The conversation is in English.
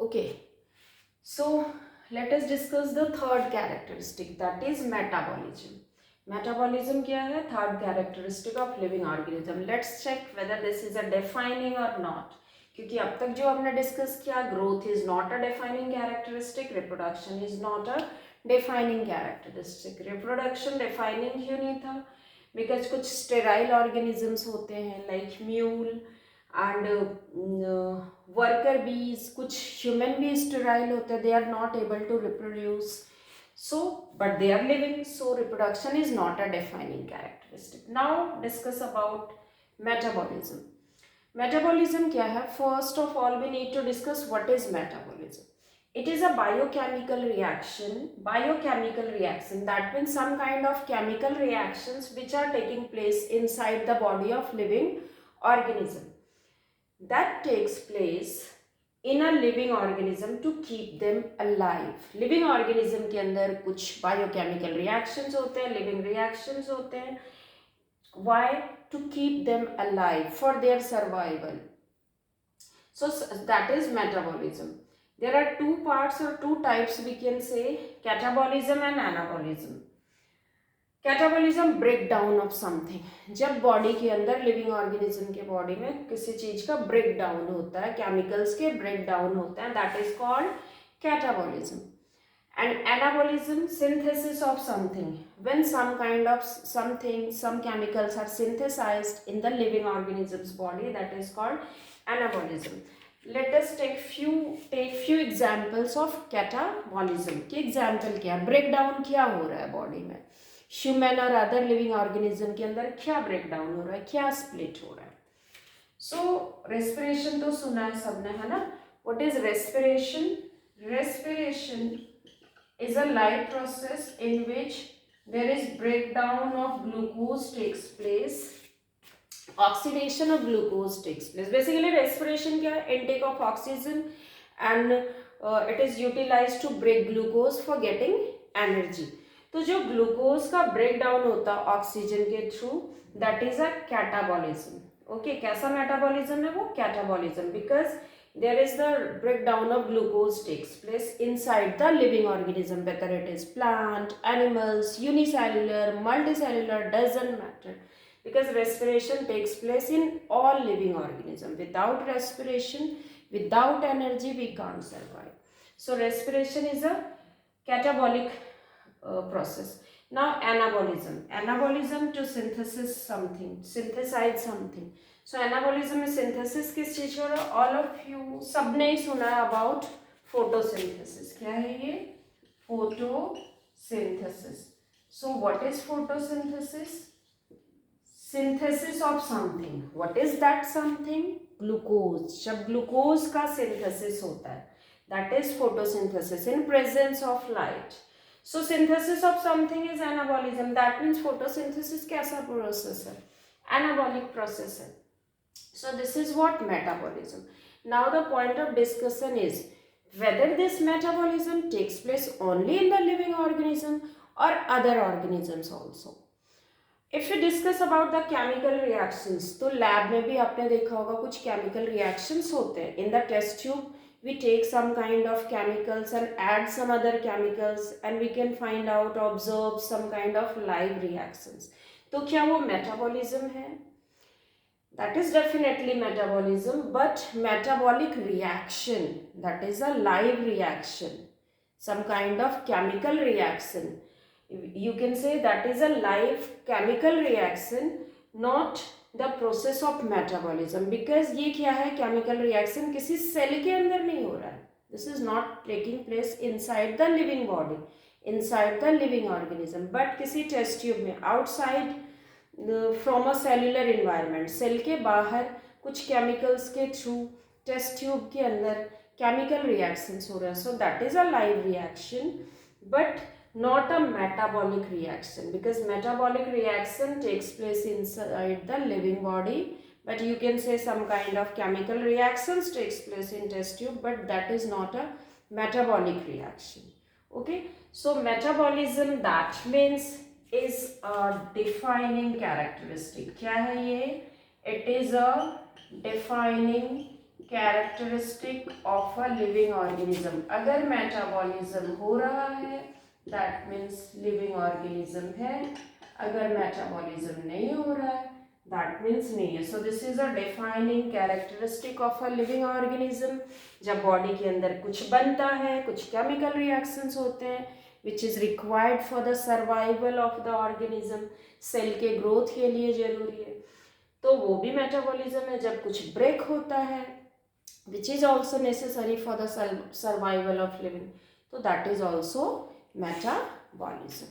Okay, so let us discuss the third characteristic, that is metabolism. Metabolism क्या है? Third characteristic of living organism. Let's check whether this is a defining or not. क्योंकि अब तक जो हमने discuss किया, growth is not a defining characteristic, reproduction is not a defining characteristic. Reproduction defining क्यों नहीं था? Because कुछ sterile organisms होते हैं like mule and वर्कर बीज, कुछ ह्यूमन बीज स्टेराइल होते हैं, they are not able to reproduce, so but they are living, so reproduction is not a defining characteristic. Now discuss about metabolism. Metabolism क्या है? First of all we need to discuss what is metabolism. It is a biochemical reaction. Biochemical reaction, that means some kind of chemical reactions which are taking place inside the body of living organism, that takes place in a living organism to keep them alive. Living organism के अंदर कुछ biochemical reactions होते हैं, living reactions होते हैं. Why? To keep them alive, for their survival. So that is metabolism. There are two parts or two types we can say, catabolism and anabolism. Catabolism break down of something, जब body के अंदर living organism के body में किसी चीज का break down होता है, केमिकल्स के ब्रेक डाउन होते हैं, that is called catabolism. And anabolism, synthesis of something, when some kind of something, some chemicals are synthesized in the living organisms body, that is called anabolism. Let us take few examples of catabolism. की example क्या? Break down क्या हो रहा है body में, human और other living organism के अंदर क्या ब्रेक डाउन हो रहा है, क्या स्प्लिट हो रहा है. सो रेस्पिरेशन तो सुना है सबने, है ना? What is respiration? Respiration is a life process in which there is break down of glucose takes place, oxidation of glucose takes place. Basically respiration क्या है? Intake of oxygen and it is utilized to break glucose for getting energy. तो जो glucose का break down होता है oxygen के through, that is a catabolism. Okay, कैसा metabolism है वो? Catabolism, because there is the break down of glucose takes place inside the living organism, whether it is plant, animals, unicellular, multicellular, doesn't matter, because respiration takes place in all living organism. Without respiration, without energy, we can't survive. So respiration is a catabolic process. Now anabolism. Anabolism to synthesis something, synthesize something. So anabolism is synthesis किस चीज का? All of you सबने ही सुना है about photosynthesis. क्या है ये? Photosynthesis. So what is photosynthesis? Synthesis of something. What is that something? Glucose. जब ग्लूकोज का synthesis होता है, that is photosynthesis in presence of light. So synthesis of something is anabolism. That means photosynthesis कैसा process है? Anabolic process है. So this is what metabolism. Now the point of discussion is whether this metabolism takes place only in the living organism or other organisms also. If you discuss about the chemical reactions, तो lab में भी आपने देखा होगा कुछ chemical reactions होते हैं. In the test tube we take some kind of chemicals and add some other chemicals and we can find out, observe some kind of live reactions. तो क्या वो metabolism है? That is definitely metabolism, but metabolic reaction, that is a live reaction, some kind of chemical reaction. You can say that is a live chemical reaction, not the process of metabolism, because ये क्या है? chemical reaction किसी cell के अंदर नहीं हो रहा है. This is not taking place inside the living body, inside the living organism, but किसी test tube में, outside from a cellular environment, cell के बाहर कुछ chemicals के through test tube के अंदर chemical reactions हो रहे हैं. So that is a live reaction, but not a metabolic reaction, because metabolic reaction takes place inside the living body, but you can say some kind of chemical reactions takes place in test tube, but that is not a metabolic reaction. Okay, so metabolism, that means is a defining characteristic. क्या है ये? It is a defining characteristic of a living organism. अगर metabolism हो रहा है that means living organism है. अगर metabolism नहीं हो रहा है दैट मीन्स नहीं है. So this is a defining characteristic of a living organism. जब बॉडी के अंदर कुछ बनता है, कुछ केमिकल रिएक्शंस होते हैं which is required for the survival of the organism, cell के ग्रोथ के लिए जरूरी है, तो वो भी मेटाबॉलिज्म है. जब कुछ ब्रेक होता है which is also necessary for the survival of living, तो दैट इज ऑल्सो मेटाबॉलिज्म.